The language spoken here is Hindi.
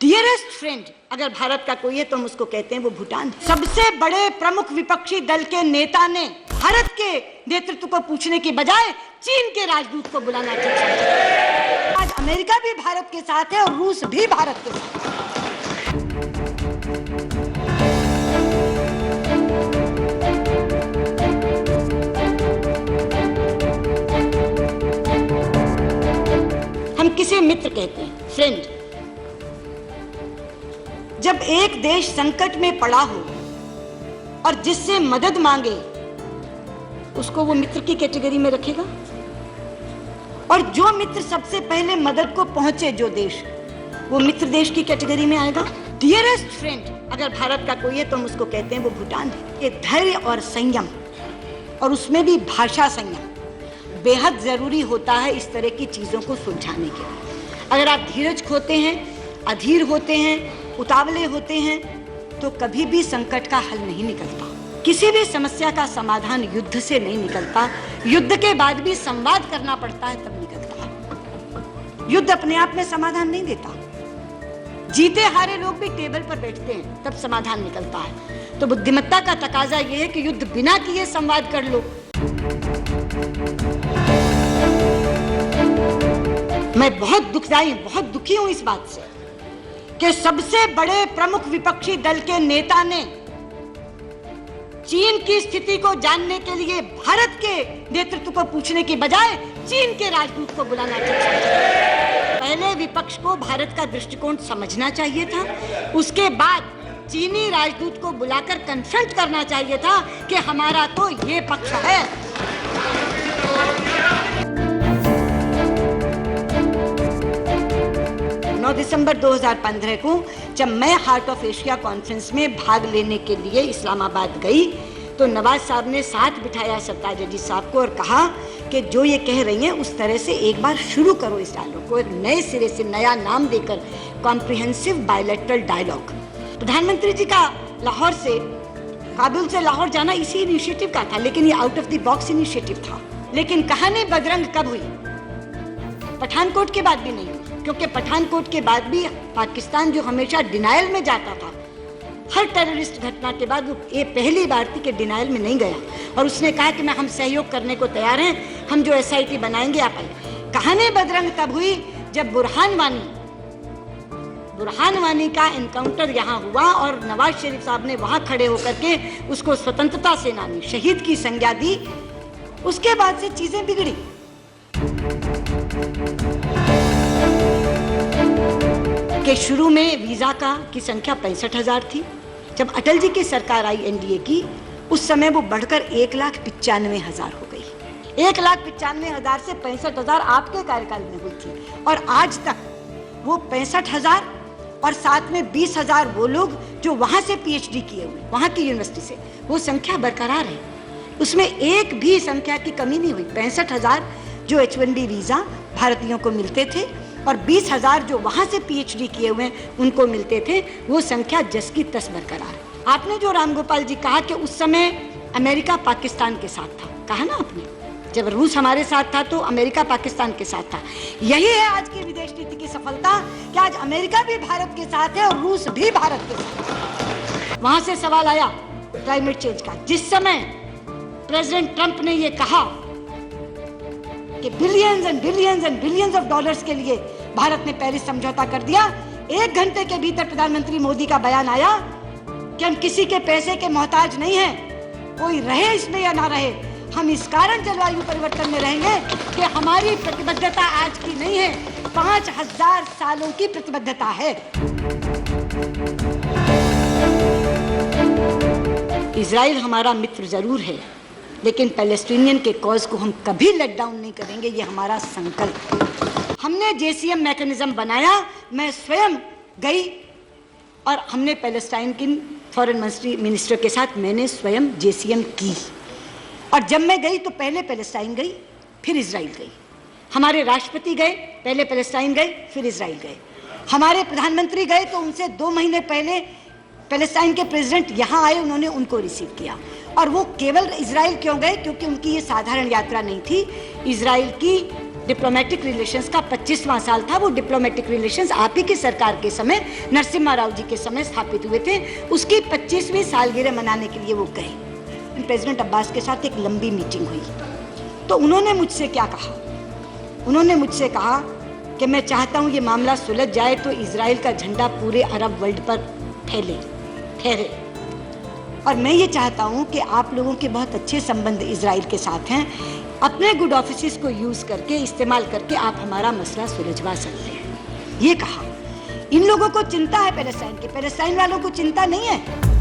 डियरेस्ट फ्रेंड अगर भारत का कोई है तो हम उसको कहते हैं वो भूटान। सबसे बड़े प्रमुख विपक्षी दल के नेता ने भारत के नेतृत्व को पूछने की बजाय चीन के राजदूत को बुलाना चाहिए। आज अमेरिका भी भारत के साथ है और रूस भी भारत के साथ है। हम किसे मित्र कहते हैं, फ्रेंड। जब एक देश संकट में पड़ा हो और जिससे मदद मांगे उसको वो मित्र की कैटेगरी में रखेगा, और जो मित्र सबसे पहले मदद को पहुंचे जो देश, वो मित्र देश की कैटेगरी में आएगा। डियरेस्ट फ्रेंड अगर भारत का कोई है तो हम उसको कहते हैं वो भूटान है। ये धैर्य और संयम, और उसमें भी भाषा संयम बेहद जरूरी होता है इस तरह की चीजों को सुलझाने के लिए। अगर आप धीरज खोते हैं, अधीर होते हैं, उतावले होते हैं तो कभी भी संकट का हल नहीं निकलता। किसी भी समस्या का समाधान युद्ध से नहीं निकलता, युद्ध के बाद भी संवाद करना पड़ता है तब निकलता है। युद्ध अपने आप में समाधान नहीं देता। जीते हारे लोग भी टेबल पर बैठते हैं तब समाधान निकलता है। तो बुद्धिमत्ता का तकाजा यह है कि युद्ध बिना किए संवाद कर लो। मैं बहुत दुखी हूं इस बात से कि सबसे बड़े प्रमुख विपक्षी दल के नेता ने चीन की स्थिति को जानने के लिए भारत के नेतृत्व को पूछने की बजाय चीन के राजदूत को बुलाना चाहिए। पहले विपक्ष को भारत का दृष्टिकोण समझना चाहिए था, उसके बाद चीनी राजदूत को बुलाकर कन्फ्रंट करना चाहिए था कि हमारा तो ये पक्ष है। 9 दिसंबर 2015 को जब मैं हार्ट ऑफ एशिया कॉन्फ्रेंस में भाग लेने के लिए इस्लामाबाद गई तो नवाज साहब ने साथ बिठाया सरताज अजीज साहब को और कहा कि जो ये कह रही हैं उस तरह से एक बार शुरू करो इस डायलॉग को, एक नए सिरे से नया नाम देकर कॉम्प्रिहेंसिव बायलैटरल डायलॉग। प्रधानमंत्री जी का लाहौर से, काबुल से लाहौर जाना इसी इनिशिएटिव का था, लेकिन ये out of the box initiative था। लेकिन कहानी बदरंग कब हुई? पठानकोट के बाद भी नहीं हुई, क्योंकि पठानकोट के बाद भी पाकिस्तान जो हमेशा डिनायल में जाता था, हर टेररिस्ट घटना के बाद वो ये पहली बार थी कि डिनायल में नहीं गया और उसने कहा कि हम सहयोग करने को तैयार हैं, हम जो SIT बनाएंगे आप आइए। कहानी बदरंग तब हुई जब बुरहान वानी का एनकाउंटर यहाँ हुआ और नवाज शरीफ साहब ने वहाँ खड़े होकर के उसको स्वतंत्रता सेनानी शहीद की संज्ञा दी। उसके बाद से चीजें बिगड़ी। कि शुरू में वीजा की संख्या 65,000 थी। जब अटल जी की सरकार आई NDA की, उस समय वो बढ़कर 1,95,000 हो गई। 1,95,000 से 65,000 आपके कार्यकाल में हुई थी और आज तक वो 65,000 और साथ में 20,000 वो लोग जो वहां से PhD किए हुए, वहां की यूनिवर्सिटी से, वो संख्या बरकरार है। उसमें एक भी संख्या की कमी नहीं हुई। 65,000 जो H1B वीजा भारतीयों को मिलते थे और 20,000 जो वहां से PhD किए हुए उनको मिलते थे, वो संख्या जस की तस बरकरार। आपने जो रामगोपाल जी कहा कि उस समय अमेरिका पाकिस्तान के साथ था, कहा ना आपने, जब रूस हमारे साथ था तो अमेरिका पाकिस्तान के साथ था। यही है आज की विदेश नीति की सफलता कि आज अमेरिका भी भारत के साथ है और रूस भी भारत के साथ है। वहां से सवाल आया क्लाइमेट चेंज का। जिस समय प्रेसिडेंट ट्रंप ने ये कहा कि billions and billions and billions of dollars के लिए भारत ने पेरिस समझौता कर दिया, 1 घंटे के भीतर प्रधानमंत्री मोदी का बयान आया कि हम किसी के पैसे के मोहताज नहीं हैं, कोई रहे इसमें या ना रहे, हम इस कारण जलवायु परिवर्तन में रहेंगे कि हमारी प्रतिबद्धता आज की नहीं है, 5,000 सालों की प्रतिबद्धता है। इजराइल हमारा मित्र जरूर है, लेकिन पैलेस्टीनियन के कॉज को हम कभी लेट डाउन नहीं करेंगे, ये हमारा संकल्प। हमने JCM मैकेनिज्म बनाया, मैं स्वयं गई और हमने पैलेस्टाइन की फॉरेन मिनिस्टर के साथ मैंने स्वयं JCM की। और जब मैं गई तो पहले पैलेस्टाइन गई, फिर इजराइल गई। हमारे राष्ट्रपति गए, पहले पैलेस्टाइन गए, फिर इजराइल गए। हमारे प्रधानमंत्री गए तो उनसे 2 महीने पहले पैलेस्टाइन के प्रेसिडेंट यहाँ आए, उन्होंने उनको रिसीव किया। और वो केवल इजराइल क्यों गए? क्योंकि उनकी ये साधारण यात्रा नहीं थी। इजराइल की डिप्लोमेटिक रिलेशंस का 25वां साल था। वो डिप्लोमेटिक रिलेशंस आप ही की सरकार के समय, नरसिम्हा राव जी के समय स्थापित हुए थे। उसकी 25वीं सालगिरह मनाने के लिए वो गए। प्रेसिडेंट अब्बास के साथ एक लंबी मीटिंग हुई तो उन्होंने मुझसे क्या कहा, उन्होंने मुझसे कहा कि मैं चाहता हूँ ये मामला सुलझ जाए तो इजराइल का झंडा पूरे अरब वर्ल्ड पर फहरे, और मैं ये चाहता हूँ कि आप लोगों के बहुत अच्छे संबंध इजराइल के साथ हैं, अपने गुड ऑफिसेस को यूज करके, इस्तेमाल करके आप हमारा मसला सुलझवा सकते हैं। ये कहा। इन लोगों को चिंता है पैलेस्टाइन की, पैलेस्टाइन वालों को चिंता नहीं है